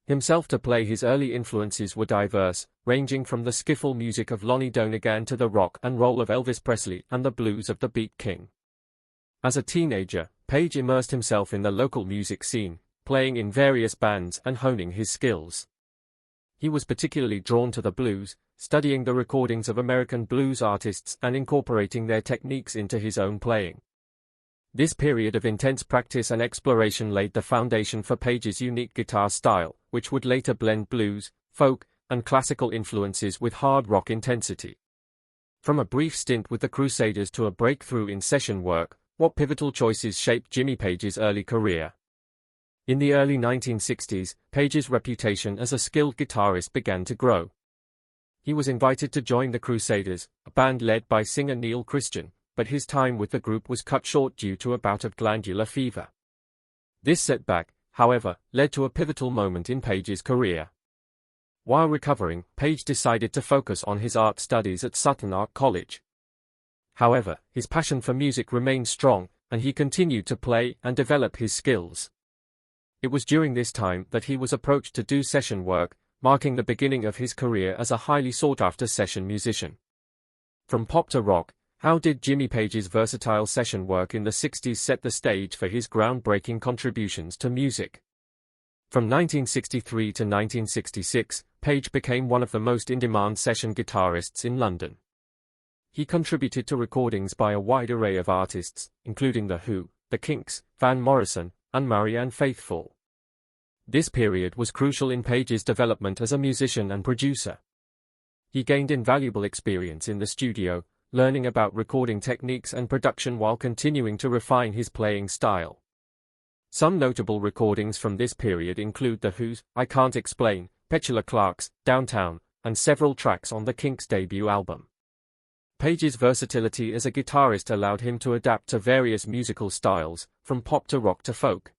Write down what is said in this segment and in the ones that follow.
himself to play. His early influences were diverse, ranging from the skiffle music of Lonnie Donegan to the rock and roll of Elvis Presley and the blues of the Beat King. As a teenager, Page immersed himself in the local music scene, playing in various bands and honing his skills. He was particularly drawn to the blues, studying the recordings of American blues artists and incorporating their techniques into his own playing. This period of intense practice and exploration laid the foundation for Page's unique guitar style, which would later blend blues, folk, and classical influences with hard rock intensity. From a brief stint with the Crusaders to a breakthrough in session work, what pivotal choices shaped Jimmy Page's early career? In the early 1960s, Page's reputation as a skilled guitarist began to grow. He was invited to join the Crusaders, a band led by singer Neil Christian, but his time with the group was cut short due to a bout of glandular fever. This setback, however, led to a pivotal moment in Page's career. While recovering, Page decided to focus on his art studies at Sutton Art College. However, his passion for music remained strong, and he continued to play and develop his skills. It was during this time that he was approached to do session work, marking the beginning of his career as a highly sought-after session musician. From pop to rock, how did Jimmy Page's versatile session work in the 60s set the stage for his groundbreaking contributions to music? From 1963 to 1966, Page became one of the most in-demand session guitarists in London. He contributed to recordings by a wide array of artists, including The Who, The Kinks, Van Morrison, and Marianne Faithfull. This period was crucial in Page's development as a musician and producer. He gained invaluable experience in the studio, learning about recording techniques and production while continuing to refine his playing style. Some notable recordings from this period include The Who's I Can't Explain, Petula Clark's Downtown, and several tracks on the Kinks' debut album. Page's versatility as a guitarist allowed him to adapt to various musical styles, from pop to rock to folk.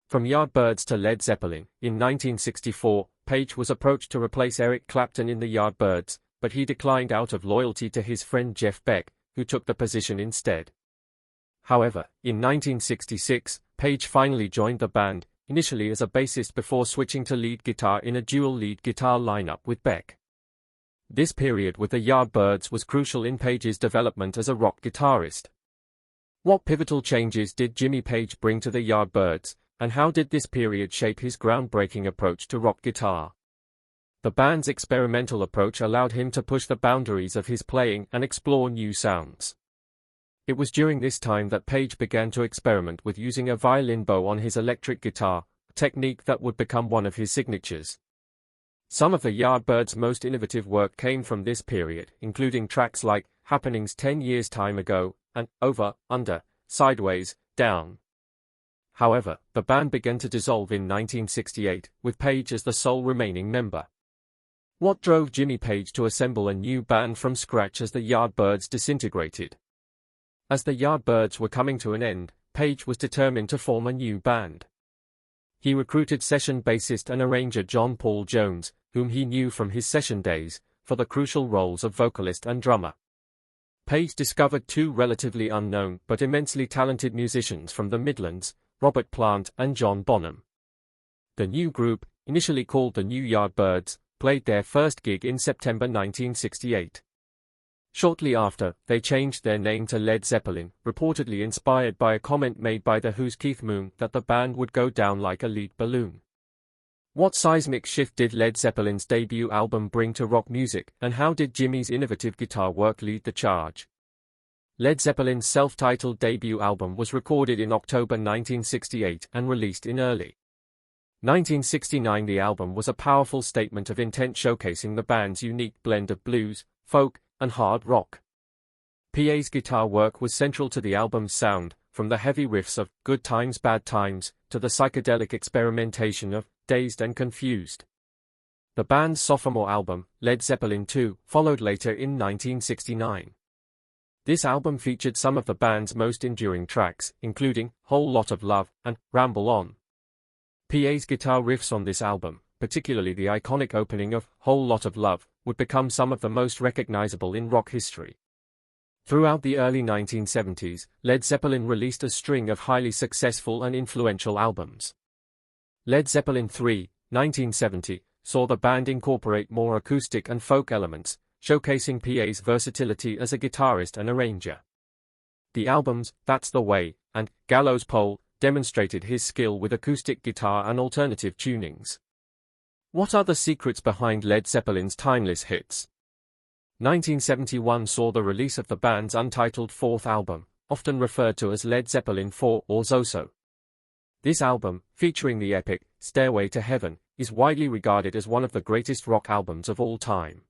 From Yardbirds to Led Zeppelin, in 1964, Page was approached to replace Eric Clapton in the Yardbirds, but he declined out of loyalty to his friend Jeff Beck, who took the position instead. However, in 1966, Page finally joined the band, initially as a bassist before switching to lead guitar in a dual lead guitar lineup with Beck. This period with the Yardbirds was crucial in Page's development as a rock guitarist. What pivotal changes did Jimmy Page bring to the Yardbirds, and how did this period shape his groundbreaking approach to rock guitar? The band's experimental approach allowed him to push the boundaries of his playing and explore new sounds. It was during this time that Page began to experiment with using a violin bow on his electric guitar, a technique that would become one of his signatures. Some of the Yardbirds' most innovative work came from this period, including tracks like Happenings 10 Years Time Ago and Over, Under, Sideways, Down. However, the band began to dissolve in 1968, with Page as the sole remaining member. What drove Jimmy Page to assemble a new band from scratch as the Yardbirds disintegrated? As the Yardbirds were coming to an end, Page was determined to form a new band. He recruited session bassist and arranger John Paul Jones, whom he knew from his session days, for the crucial roles of vocalist and drummer. Page discovered two relatively unknown but immensely talented musicians from the Midlands, Robert Plant and John Bonham. The new group, initially called the New Yardbirds, played their first gig in September 1968. Shortly after, they changed their name to Led Zeppelin, reportedly inspired by a comment made by The Who's Keith Moon that the band would go down like a lead balloon. What seismic shift did Led Zeppelin's debut album bring to rock music, and how did Jimmy's innovative guitar work lead the charge? Led Zeppelin's self-titled debut album was recorded in October 1968 and released in early 1969. The album was a powerful statement of intent showcasing the band's unique blend of blues, folk, and hard rock. PA's guitar work was central to the album's sound, from the heavy riffs of Good Times Bad Times to the psychedelic experimentation of Dazed and Confused. The band's sophomore album, Led Zeppelin II, followed later in 1969. This album featured some of the band's most enduring tracks, including Whole Lot of Love and Ramble On. PA's guitar riffs on this album, particularly the iconic opening of Whole Lot of Love, would become some of the most recognizable in rock history. Throughout the early 1970s, Led Zeppelin released a string of highly successful and influential albums. Led Zeppelin III, 1970, saw the band incorporate more acoustic and folk elements, showcasing PA's versatility as a guitarist and arranger. The albums, That's the Way, and Gallows Pole, demonstrated his skill with acoustic guitar and alternative tunings. What are the secrets behind Led Zeppelin's timeless hits? 1971 saw the release of the band's untitled fourth album, often referred to as Led Zeppelin 4 or Zoso. This album, featuring the epic Stairway to Heaven, is widely regarded as one of the greatest rock albums of all time.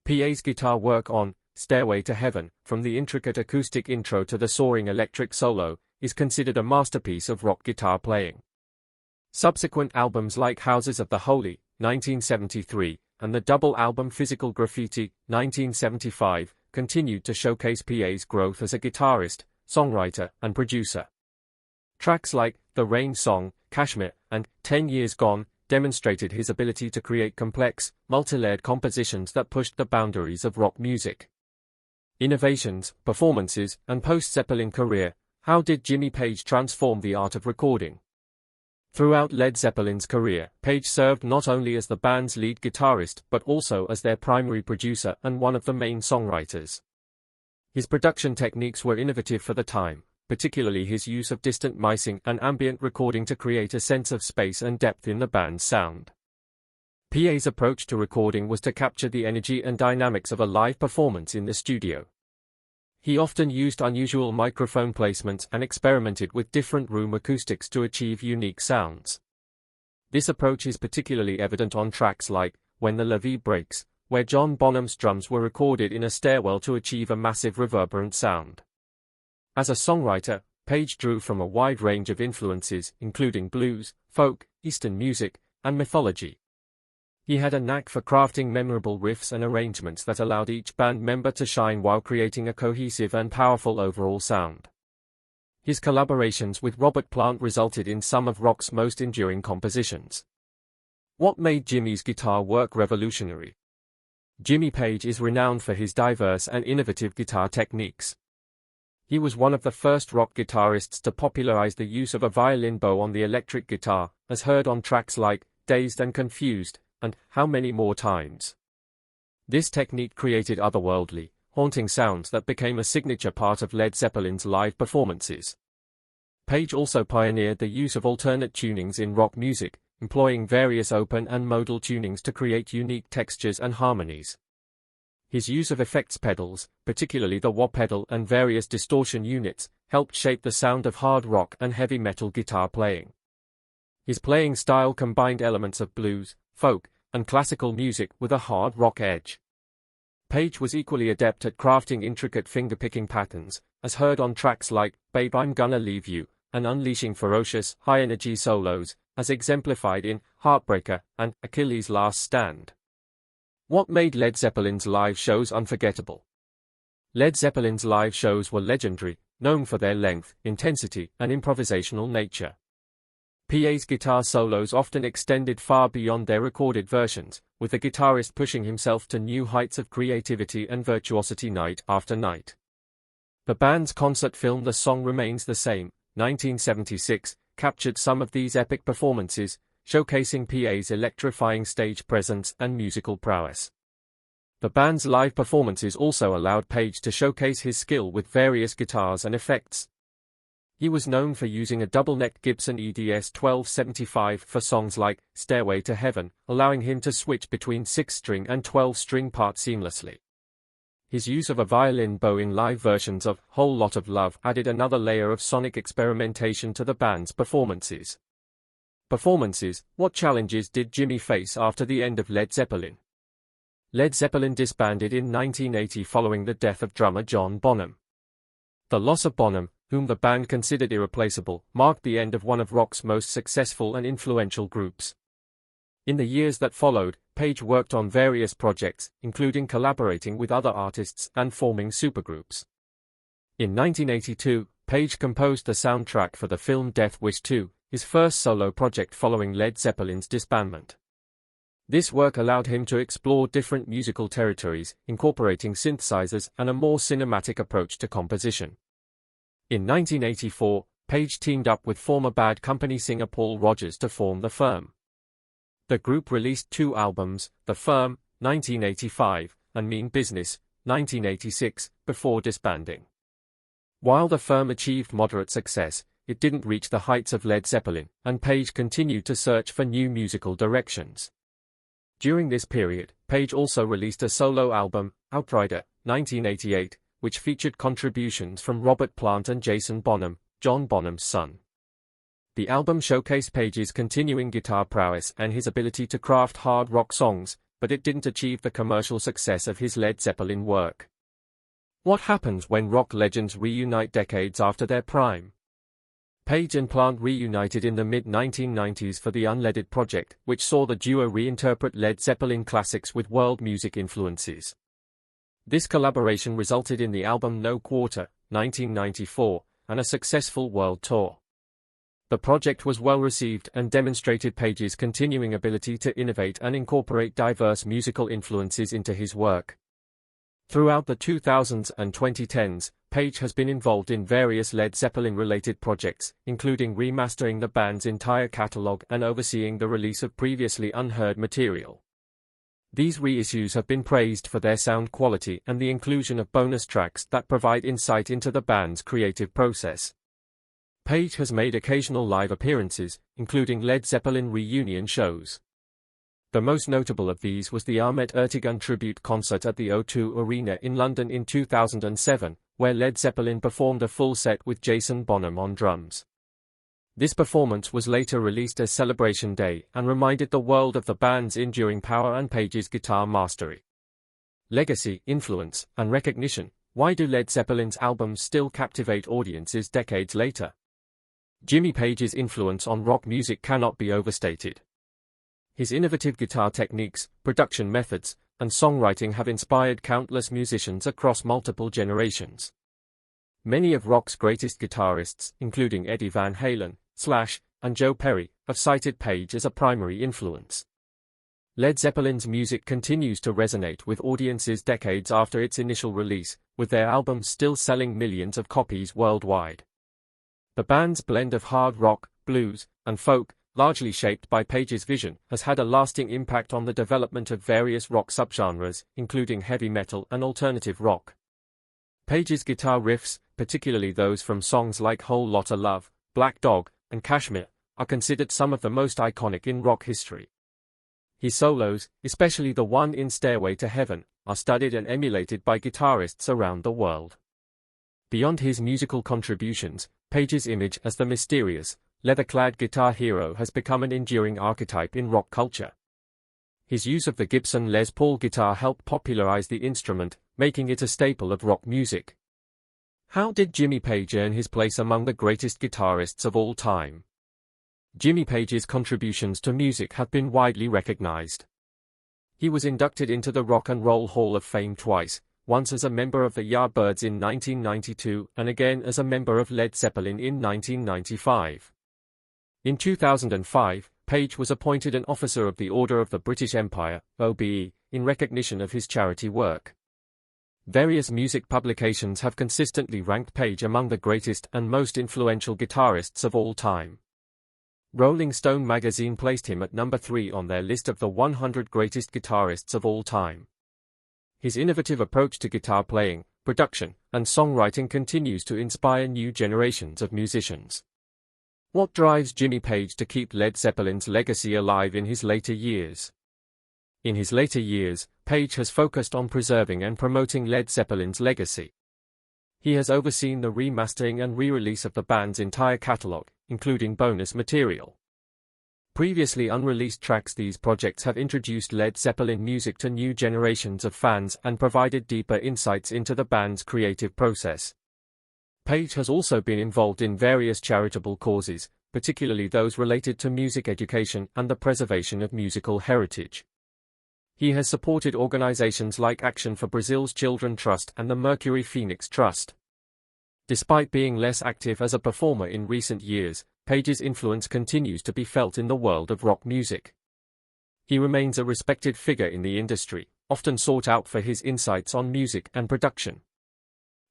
PA's guitar work on Stairway to Heaven, from the intricate acoustic intro to the soaring electric solo, is considered a masterpiece of rock guitar playing. Subsequent albums like Houses of the Holy, 1973, and the double album Physical Graffiti, 1975, continued to showcase PA's growth as a guitarist, songwriter, and producer. Tracks like The Rain Song, Kashmir, and 10 Years Gone demonstrated his ability to create complex, multi-layered compositions that pushed the boundaries of rock music. Innovations, performances, and post-Zeppelin career. How did Jimmy Page transform the art of recording? Throughout Led Zeppelin's career, Page served not only as the band's lead guitarist but also as their primary producer and one of the main songwriters. His production techniques were innovative for the time, particularly his use of distant micing and ambient recording to create a sense of space and depth in the band's sound. PA's approach to recording was to capture the energy and dynamics of a live performance in the studio. He often used unusual microphone placements and experimented with different room acoustics to achieve unique sounds. This approach is particularly evident on tracks like When the Levee Breaks, where John Bonham's drums were recorded in a stairwell to achieve a massive reverberant sound. As a songwriter, Page drew from a wide range of influences, including blues, folk, Eastern music, and mythology. He had a knack for crafting memorable riffs and arrangements that allowed each band member to shine while creating a cohesive and powerful overall sound. His collaborations with Robert Plant resulted in some of rock's most enduring compositions. What made Jimmy's guitar work revolutionary? Jimmy Page is renowned for his diverse and innovative guitar techniques. He was one of the first rock guitarists to popularize the use of a violin bow on the electric guitar, as heard on tracks like Dazed and Confused, and How Many More Times. This technique created otherworldly, haunting sounds that became a signature part of Led Zeppelin's live performances. Page also pioneered the use of alternate tunings in rock music, employing various open and modal tunings to create unique textures and harmonies. His use of effects pedals, particularly the wah pedal and various distortion units, helped shape the sound of hard rock and heavy metal guitar playing. His playing style combined elements of blues, folk, and classical music with a hard rock edge. Page was equally adept at crafting intricate fingerpicking patterns, as heard on tracks like Babe I'm Gonna Leave You, and unleashing ferocious, high-energy solos, as exemplified in Heartbreaker and Achilles' Last Stand. What made Led Zeppelin's live shows unforgettable? Led Zeppelin's live shows were legendary, known for their length, intensity, and improvisational nature. PA's guitar solos often extended far beyond their recorded versions, with the guitarist pushing himself to new heights of creativity and virtuosity night after night. The band's concert film The Song Remains the Same, 1976, captured some of these epic performances, showcasing PA's electrifying stage presence and musical prowess. The band's live performances also allowed Page to showcase his skill with various guitars and effects. He was known for using a double-necked Gibson EDS 1275 for songs like Stairway to Heaven, allowing him to switch between 6-string and 12-string parts seamlessly. His use of a violin bow in live versions of Whole Lot of Love added another layer of sonic experimentation to the band's performances. What challenges did Jimmy face after the end of Led Zeppelin? Led Zeppelin disbanded in 1980 following the death of drummer John Bonham. The loss of Bonham, whom the band considered irreplaceable, marked the end of one of rock's most successful and influential groups. In the years that followed, Page worked on various projects, including collaborating with other artists and forming supergroups. In 1982, Page composed the soundtrack for the film Death Wish 2, his first solo project following Led Zeppelin's disbandment. This work allowed him to explore different musical territories, incorporating synthesizers and a more cinematic approach to composition. In 1984, Page teamed up with former Bad Company singer Paul Rodgers to form The Firm. The group released 2 albums, The Firm, 1985, and Mean Business, 1986, before disbanding. While The Firm achieved moderate success, it didn't reach the heights of Led Zeppelin, and Page continued to search for new musical directions. During this period, Page also released a solo album, Outrider, 1988, which featured contributions from Robert Plant and Jason Bonham, John Bonham's son. The album showcased Page's continuing guitar prowess and his ability to craft hard rock songs, but it didn't achieve the commercial success of his Led Zeppelin work. What happens when rock legends reunite decades after their prime? Page and Plant reunited in the mid-1990s for the Unleaded project, which saw the duo reinterpret Led Zeppelin classics with world music influences. This collaboration resulted in the album No Quarter, 1994, and a successful world tour. The project was well received and demonstrated Page's continuing ability to innovate and incorporate diverse musical influences into his work. Throughout the 2000s and 2010s, Page has been involved in various Led Zeppelin-related projects, including remastering the band's entire catalog and overseeing the release of previously unheard material. These reissues have been praised for their sound quality and the inclusion of bonus tracks that provide insight into the band's creative process. Page has made occasional live appearances, including Led Zeppelin reunion shows. The most notable of these was the Ahmet Ertegun tribute concert at the O2 Arena in London in 2007, where Led Zeppelin performed a full set with Jason Bonham on drums. This performance was later released as Celebration Day and reminded the world of the band's enduring power and Page's guitar mastery. Legacy, influence, and recognition. Why do Led Zeppelin's albums still captivate audiences decades later? Jimmy Page's influence on rock music cannot be overstated. His innovative guitar techniques, production methods, and songwriting have inspired countless musicians across multiple generations. Many of rock's greatest guitarists, including Eddie Van Halen, Slash, and Joe Perry, have cited Page as a primary influence. Led Zeppelin's music continues to resonate with audiences decades after its initial release, with their albums still selling millions of copies worldwide. The band's blend of hard rock, blues, and folk, largely shaped by Page's vision, has had a lasting impact on the development of various rock subgenres, including heavy metal and alternative rock. Page's guitar riffs, particularly those from songs like Whole Lotta Love, Black Dog, and Kashmir, are considered some of the most iconic in rock history. His solos, especially the one in Stairway to Heaven, are studied and emulated by guitarists around the world. Beyond his musical contributions, Page's image as the mysterious, leather-clad guitar hero has become an enduring archetype in rock culture. His use of the Gibson Les Paul guitar helped popularize the instrument, making it a staple of rock music. How did Jimmy Page earn his place among the greatest guitarists of all time? Jimmy Page's contributions to music have been widely recognized. He was inducted into the Rock and Roll Hall of Fame twice, once as a member of the Yardbirds in 1992 and again as a member of Led Zeppelin in 1995. In 2005, Page was appointed an Officer of the Order of the British Empire, OBE, in recognition of his charity work. Various music publications have consistently ranked Page among the greatest and most influential guitarists of all time. Rolling Stone magazine placed him at number 3 on their list of the 100 greatest guitarists of all time. His innovative approach to guitar playing, production, and songwriting continues to inspire new generations of musicians. What drives Jimmy Page to keep Led Zeppelin's legacy alive in his later years? In his later years, Page has focused on preserving and promoting Led Zeppelin's legacy. He has overseen the remastering and re-release of the band's entire catalog, including bonus material. Previously unreleased tracks. These projects have introduced Led Zeppelin music to new generations of fans and provided deeper insights into the band's creative process. Page has also been involved in various charitable causes, particularly those related to music education and the preservation of musical heritage. He has supported organizations like Action for Brazil's Children Trust and the Mercury Phoenix Trust. Despite being less active as a performer in recent years, Page's influence continues to be felt in the world of rock music. He remains a respected figure in the industry, often sought out for his insights on music and production.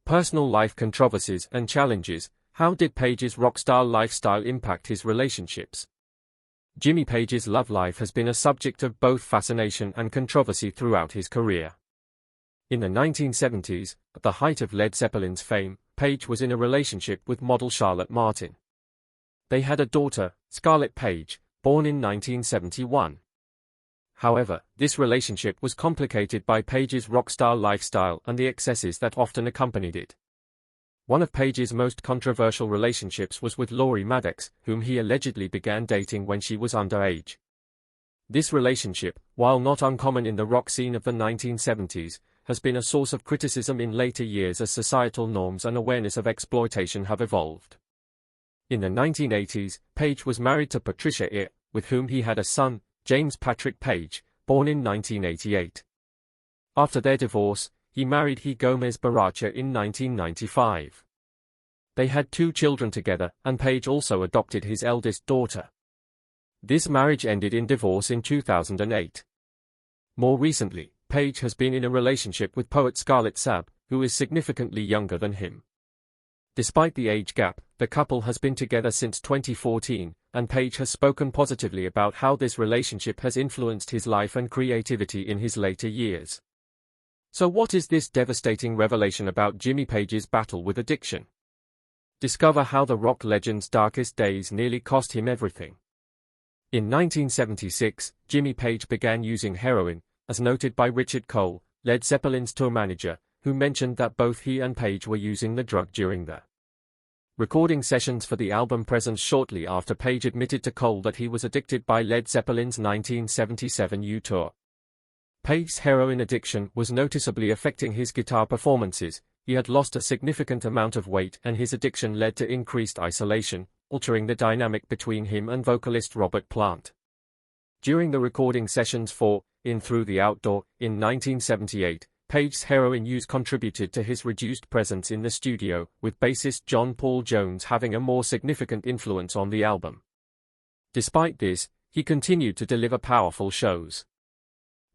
Personal life controversies and challenges. How did Page's rockstar lifestyle impact his relationships? Jimmy Page's love life has been a subject of both fascination and controversy throughout his career. In the 1970s, at the height of Led Zeppelin's fame, Page was in a relationship with model Charlotte Martin. They had a daughter, Scarlett Page, born in 1971. However, this relationship was complicated by Page's rock star lifestyle and the excesses that often accompanied it. One of Page's most controversial relationships was with Laurie Maddox, whom he allegedly began dating when she was underage. This relationship, while not uncommon in the rock scene of the 1970s, has been a source of criticism in later years as societal norms and awareness of exploitation have evolved. In the 1980s, Page was married to Patricia Eyre, with whom he had a son, James Patrick Page, born in 1988. After their divorce, he married He Gomez Baracha in 1995. They had 2 children together, and Page also adopted his eldest daughter. This marriage ended in divorce in 2008. More recently, Page has been in a relationship with poet Scarlett Sabb, who is significantly younger than him. Despite the age gap, the couple has been together since 2014, and Page has spoken positively about how this relationship has influenced his life and creativity in his later years. So what is this devastating revelation about Jimmy Page's battle with addiction? Discover how the rock legend's darkest days nearly cost him everything. In 1976, Jimmy Page began using heroin, as noted by Richard Cole, Led Zeppelin's tour manager, who mentioned that both he and Page were using the drug during the recording sessions for the album Presence. Shortly after, Page admitted to Cole that he was addicted by Led Zeppelin's 1977 U tour. Page's heroin addiction was noticeably affecting his guitar performances. He had lost a significant amount of weight, and his addiction led to increased isolation, altering the dynamic between him and vocalist Robert Plant. During the recording sessions for In Through the Outdoor, in 1978, Page's heroin use contributed to his reduced presence in the studio, with bassist John Paul Jones having a more significant influence on the album. Despite this, he continued to deliver powerful shows.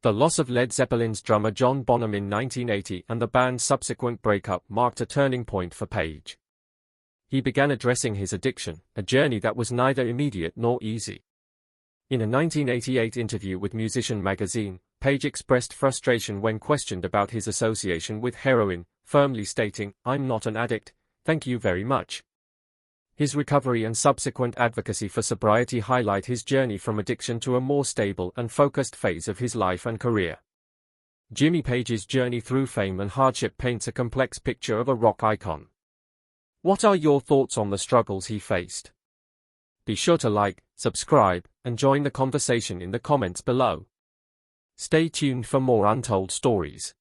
The loss of Led Zeppelin's drummer John Bonham in 1980 and the band's subsequent breakup marked a turning point for Page. He began addressing his addiction, a journey that was neither immediate nor easy. In a 1988 interview with Musician magazine, Page expressed frustration when questioned about his association with heroin, firmly stating, "I'm not an addict, thank you very much." His recovery and subsequent advocacy for sobriety highlight his journey from addiction to a more stable and focused phase of his life and career. Jimmy Page's journey through fame and hardship paints a complex picture of a rock icon. What are your thoughts on the struggles he faced? Be sure to like, subscribe, and join the conversation in the comments below. Stay tuned for more untold stories.